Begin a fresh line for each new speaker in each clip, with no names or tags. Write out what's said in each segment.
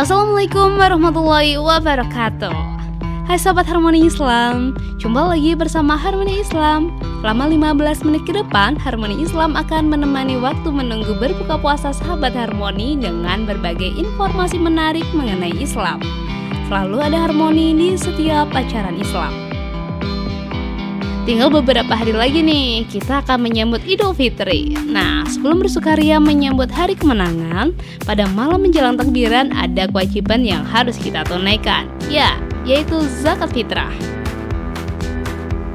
Assalamualaikum warahmatullahi wabarakatuh. Hai sahabat Harmoni Islam, jumpa lagi bersama Harmoni Islam. Selama 15 menit ke depan, Harmoni Islam akan menemani waktu menunggu berbuka puasa sahabat Harmoni dengan berbagai informasi menarik mengenai Islam. Selalu ada harmoni di setiap acara Islam. Tinggal beberapa hari lagi nih, kita akan menyambut Idul Fitri. Nah, sebelum bersukaria menyambut hari kemenangan, pada malam menjelang takbiran ada kewajiban yang harus kita tunaikan, yaitu zakat fitrah.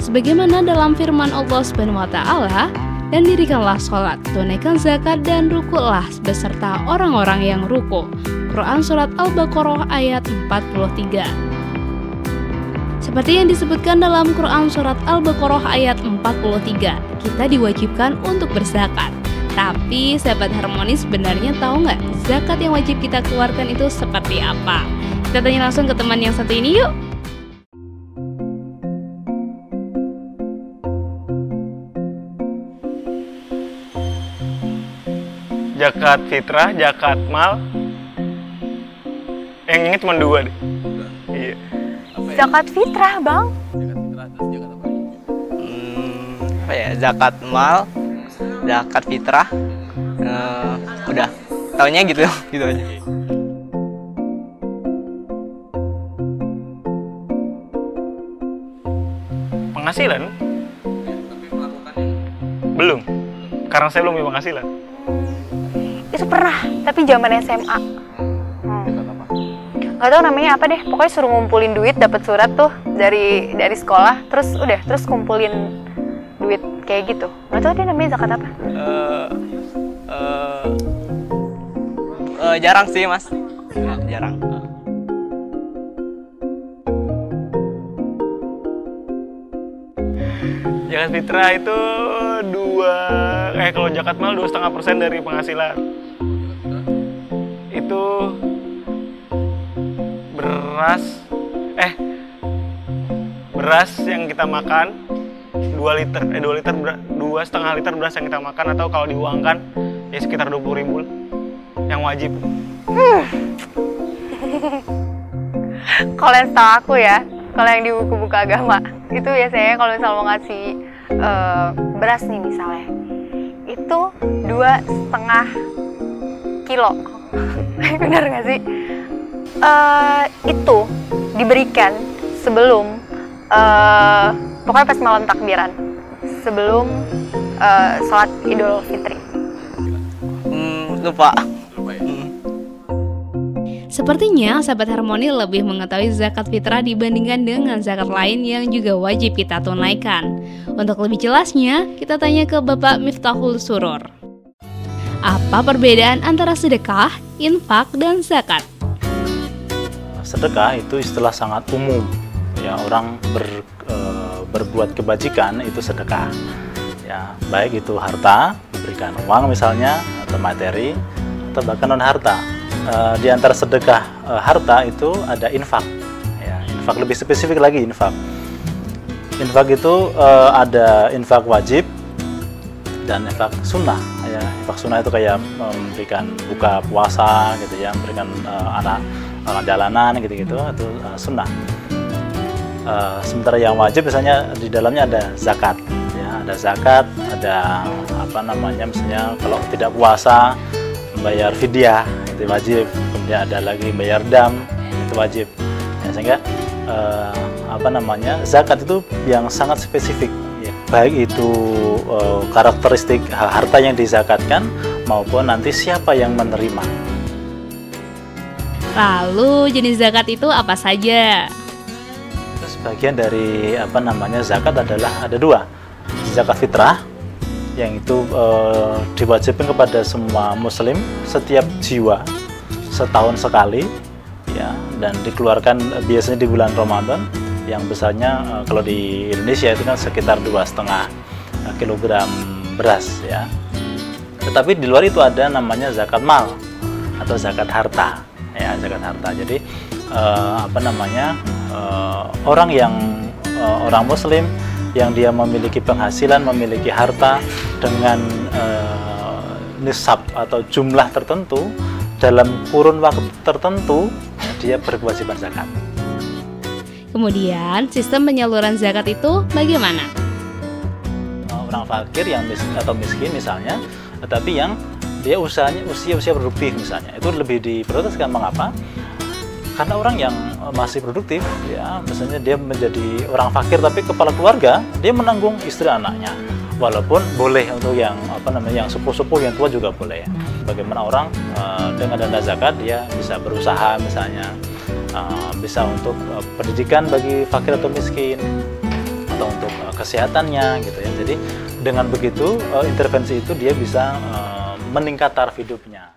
Sebagaimana dalam firman Allah Subhanahu wa taala, "Dan dirikanlah sholat, tunaikan zakat dan rukuklah beserta orang-orang yang ruku." Quran surat Al-Baqarah ayat 43. Seperti yang disebutkan dalam Quran surat Al-Baqarah ayat 43, kita diwajibkan untuk berzakat. Tapi sahabat Harmoni sebenarnya tahu nggak zakat yang wajib kita keluarkan itu seperti apa? Kita tanya langsung ke teman yang satu ini yuk.
Zakat fitrah, zakat mal. Yang inget cuma dua deh. Iya.
Zakat fitrah, Bang.
Zakat mal, zakat fitrah. Udah, taunya gitu aja.
Penghasilan? Belum. Karena saya belum punya penghasilan.
Itu pernah, tapi zaman SMA. Gak tau namanya apa deh, pokoknya suruh ngumpulin duit, dapat surat tuh dari sekolah, terus kumpulin duit kayak gitu. Gak tau dia namanya zakat apa?
Jarang sih mas, jarang.
Zakat fitrah itu kalau zakat mal 2,5% dari penghasilan. Itu beras yang kita makan 2,5 liter beras yang kita makan, atau kalau diuangkan ya sekitar 20.000 yang wajib.
Kalau yang setahu aku ya, kalau yang di buku-buku agama itu biasanya kalau misalnya mau ngasih beras nih misalnya, itu 2,5 kilo. Benar nggak sih? Itu diberikan sebelum pokoknya pas malam takbiran, sebelum sholat Idul Fitri.
Lupa.
Sepertinya sahabat Harmoni lebih mengetahui zakat fitrah dibandingkan dengan zakat lain yang juga wajib kita tunaikan. Untuk lebih jelasnya, kita tanya ke Bapak Miftahul Surur. Apa perbedaan antara sedekah, infak, dan zakat?
Sedekah itu istilah sangat umum. Ya, orang berbuat kebajikan itu sedekah. Ya, baik itu harta, memberikan uang misalnya, atau materi, atau bahkan non harta. Di antara sedekah harta itu ada infak. Ya, infak lebih spesifik lagi infak. Infak itu ada infak wajib dan infak sunnah. Ya, infak sunnah itu kayak memberikan buka puasa gitu ya, memberikan anak jalanan gitu-gitu, itu sunnah. Sementara yang wajib misalnya di dalamnya ada zakat. Ya, ada zakat, ada misalnya kalau tidak puasa membayar fidyah itu wajib, kemudian ada lagi bayar dam itu wajib. Ya, sehingga zakat itu yang sangat spesifik, ya. Baik itu karakteristik harta yang dizakatkan maupun nanti siapa yang menerima.
Lalu jenis zakat itu apa saja?
Sebagian dari zakat adalah ada dua. Zakat fitrah yang itu diwajibkan kepada semua muslim setiap jiwa setahun sekali, ya, dan dikeluarkan biasanya di bulan Ramadan, yang besarnya kalau di Indonesia itu kan sekitar 2,5 kilogram beras, ya. Tetapi di luar itu ada namanya zakat mal atau zakat harta, ya, zakat harta. Jadi orang muslim yang dia memiliki penghasilan, memiliki harta dengan nisab atau jumlah tertentu, dalam kurun waktu tertentu dia berkewajiban zakat.
Kemudian, sistem penyaluran zakat itu bagaimana?
Orang fakir yang miskin misalnya, tetapi yang dia usia produktif misalnya, itu lebih diprioritaskan. Mengapa? Karena orang yang masih produktif, ya, misalnya dia menjadi orang fakir tapi kepala keluarga, dia menanggung istri anaknya. Walaupun boleh untuk yang yang sepuh-sepuh, yang tua juga boleh. Bagaimana orang dengan dana zakat dia bisa berusaha misalnya, bisa untuk pendidikan bagi fakir atau miskin, atau untuk kesehatannya gitu ya. Jadi dengan begitu intervensi itu dia bisa meningkat taraf hidupnya.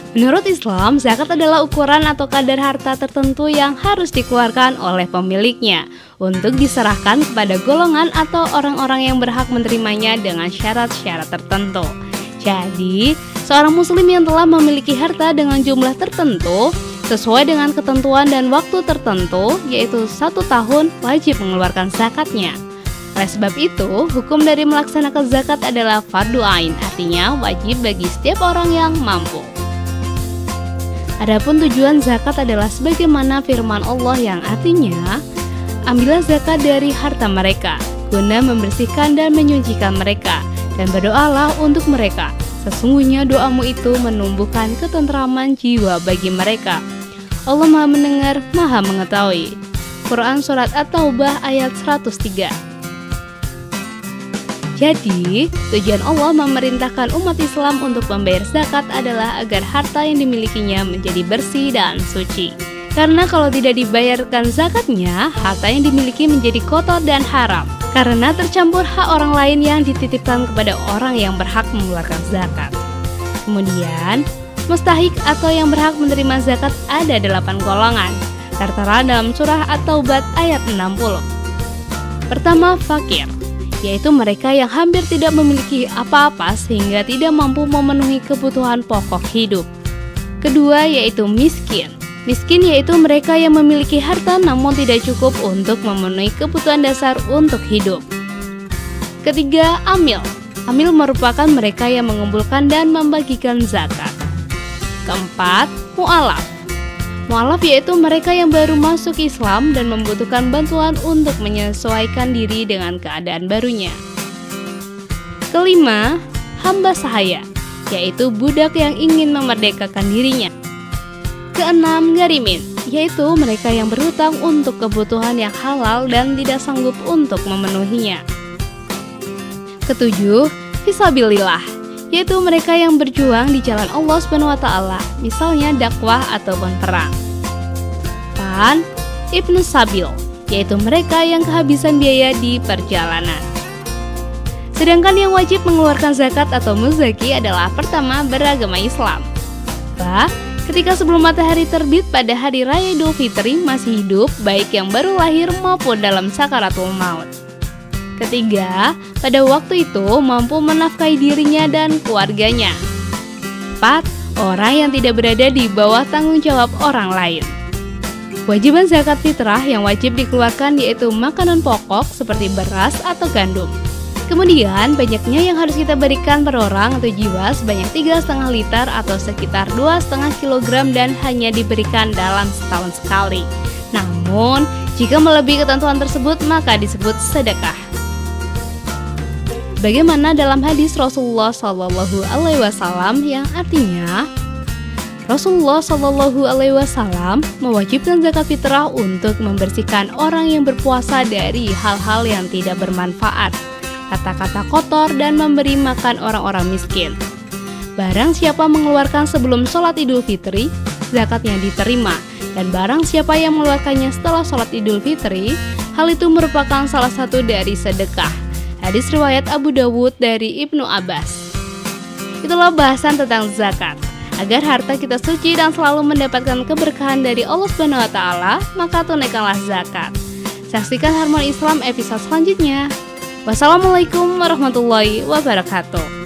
Menurut Islam, zakat adalah ukuran atau kadar harta tertentu yang harus dikeluarkan oleh pemiliknya untuk diserahkan kepada golongan atau orang-orang yang berhak menerimanya dengan syarat-syarat tertentu. Jadi, seorang muslim yang telah memiliki harta dengan jumlah tertentu sesuai dengan ketentuan dan waktu tertentu, yaitu 1 tahun, wajib mengeluarkan zakatnya. Oleh sebab itu, hukum dari melaksanakan zakat adalah fardu ain, artinya wajib bagi setiap orang yang mampu. Adapun tujuan zakat adalah sebagaimana firman Allah yang artinya, ambillah zakat dari harta mereka, guna membersihkan dan menyucikan mereka, dan berdoalah untuk mereka. Sesungguhnya doamu itu menumbuhkan ketentraman jiwa bagi mereka. Allah Maha Mendengar, Maha Mengetahui. Quran Surat At-Taubah ayat 103. Jadi, tujuan Allah memerintahkan umat Islam untuk membayar zakat adalah agar harta yang dimilikinya menjadi bersih dan suci. Karena kalau tidak dibayarkan zakatnya, harta yang dimiliki menjadi kotor dan haram. Karena tercampur hak orang lain yang dititipkan kepada orang yang berhak mengeluarkan zakat. Kemudian, mustahik atau yang berhak menerima zakat ada 8 golongan, tertera dalam surah At-Taubah ayat 60. Pertama, fakir, yaitu mereka yang hampir tidak memiliki apa-apa sehingga tidak mampu memenuhi kebutuhan pokok hidup. Kedua, yaitu miskin. Miskin yaitu mereka yang memiliki harta namun tidak cukup untuk memenuhi kebutuhan dasar untuk hidup. Ketiga, amil. Amil merupakan mereka yang mengumpulkan dan membagikan zakat. Keempat, mu'alaf. Mu'alaf yaitu mereka yang baru masuk Islam dan membutuhkan bantuan untuk menyesuaikan diri dengan keadaan barunya. Kelima, hamba sahaya, yaitu budak yang ingin memerdekakan dirinya. Keenam, gharimin, yaitu mereka yang berhutang untuk kebutuhan yang halal dan tidak sanggup untuk memenuhinya. Ketujuh, fisabilillah, yaitu mereka yang berjuang di jalan Allah SWT, misalnya dakwah ataupun perang. 8. Ibnu Sabil, yaitu mereka yang kehabisan biaya di perjalanan. Sedangkan yang wajib mengeluarkan zakat atau muzaki adalah pertama, beragama Islam. Ketika sebelum matahari terbit pada hari raya Idul Fitri masih hidup, baik yang baru lahir maupun dalam sakaratul maut. Ketiga, pada waktu itu mampu menafkahi dirinya dan keluarganya. 4. Orang yang tidak berada di bawah tanggung jawab orang lain. Kewajiban zakat fitrah yang wajib dikeluarkan yaitu makanan pokok seperti beras atau gandum. Kemudian banyaknya yang harus kita berikan per orang atau jiwa sebanyak 3,5 liter atau sekitar 2,5 kg dan hanya diberikan dalam setahun sekali. Namun, jika melebihi ketentuan tersebut maka disebut sedekah. Bagaimana dalam hadis Rasulullah SAW yang artinya Rasulullah SAW mewajibkan zakat fitrah untuk membersihkan orang yang berpuasa dari hal-hal yang tidak bermanfaat, kata-kata kotor dan memberi makan orang-orang miskin. Barang siapa mengeluarkan sebelum sholat Idul Fitri, zakatnya diterima, dan barang siapa yang mengeluarkannya setelah sholat Idul Fitri, hal itu merupakan salah satu dari sedekah. Hadis riwayat Abu Dawud dari Ibnu Abbas. Itulah bahasan tentang zakat. Agar harta kita suci dan selalu mendapatkan keberkahan dari Allah SWT, maka tunaikanlah zakat. Saksikan Harmoni Islam episode selanjutnya. Wassalamualaikum warahmatullahi wabarakatuh.